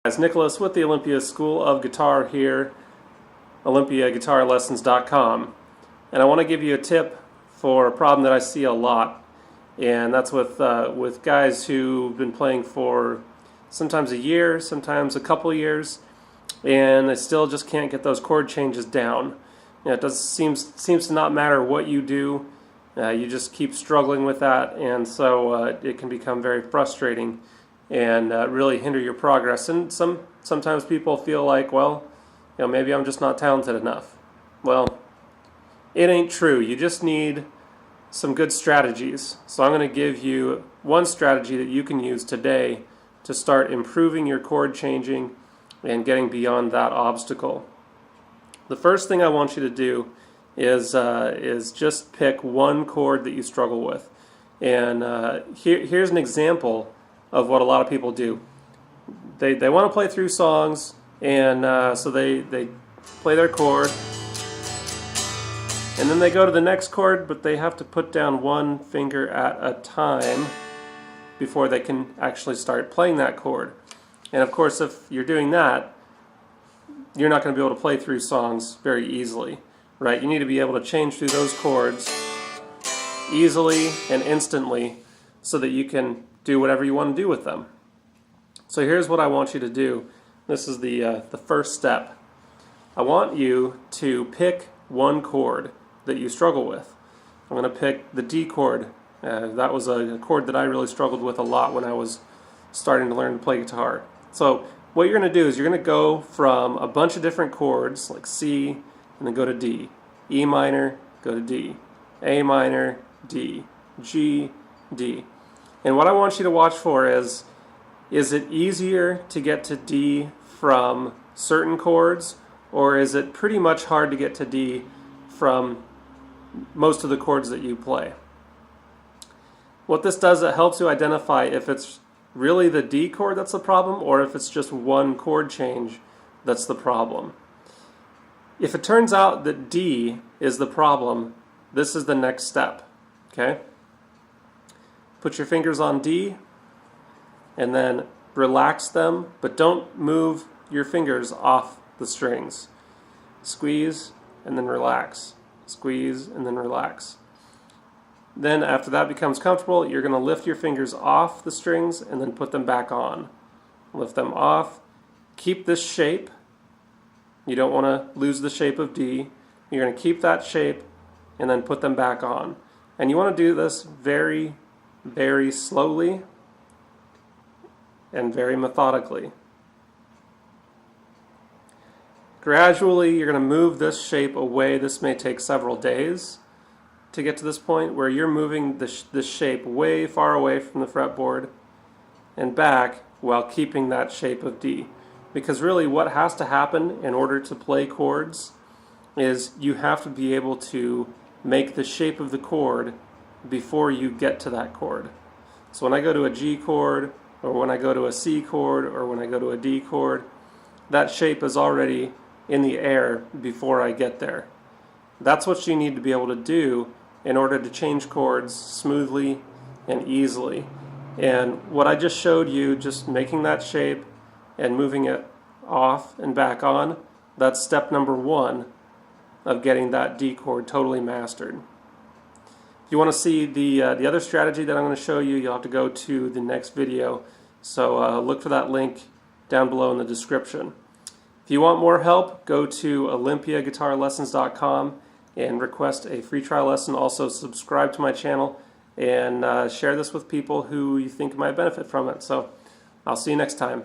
Guys, Nicholas with the Olympia School of Guitar here, OlympiaGuitarLessons.com, and I want to give you a tip for a problem that I see a lot, and that's with guys who've been playing for sometimes a year, sometimes a couple years, and they still just can't get those chord changes down. You know, it seems to not matter what you do, you just keep struggling with that, and so it can become very frustrating and really hinder your progress. And sometimes people feel like, well, you know, maybe I'm just not talented enough. Well, it ain't true. You just need some good strategies. So I'm going to give you one strategy that you can use today to start improving your chord changing and getting beyond that obstacle. The first thing I want you to do is just pick one chord that you struggle with. And here's an example of what a lot of people do. They want to play through songs, and so they play their chord, and then they go to the next chord, but they have to put down one finger at a time before they can actually start playing that chord. And of course, if you're doing that, you're not going to be able to play through songs very easily, right? You need to be able to change through those chords easily and instantly so that you can do whatever you want to do with them. So here's what I want you to do. This is the first step. I want you to pick one chord that you struggle with. I'm going to pick the D chord. That was a chord that I really struggled with a lot when I was starting to learn to play guitar. So what you're going to do is you're going to go from a bunch of different chords like C, and then go to D, E minor, go to D, A minor, D, G, D. And what I want you to watch for is it easier to get to D from certain chords, or is it pretty much hard to get to D from most of the chords that you play? What this does, it helps you identify if it's really the D chord that's the problem, or if it's just one chord change that's the problem. If it turns out that D is the problem, this is the next step, okay? Put your fingers on D and then relax them, but don't move your fingers off the strings. Squeeze and then relax. Squeeze and then relax. Then after that becomes comfortable, you're going to lift your fingers off the strings and then put them back on. Lift them off. Keep this shape. You don't want to lose the shape of D. You're going to keep that shape and then put them back on. And you want to do this very, very slowly and very methodically. Gradually, you're going to move this shape away. This may take several days to get to this point where you're moving this shape way far away from the fretboard and back while keeping that shape of D. Because really what has to happen in order to play chords is you have to be able to make the shape of the chord before you get to that chord. So when I go to a G chord, or when I go to a C chord, or when I go to a D chord, that shape is already in the air before I get there. That's what you need to be able to do in order to change chords smoothly and easily. And what I just showed you, just making that shape and moving it off and back on, that's step number one of getting that D chord totally mastered. If you want to see the other strategy that I'm going to show you, you'll have to go to the next video. So look for that link down below in the description. If you want more help, go to OlympiaGuitarLessons.com and request a free trial lesson. Also subscribe to my channel and share this with people who you think might benefit from it. So I'll see you next time.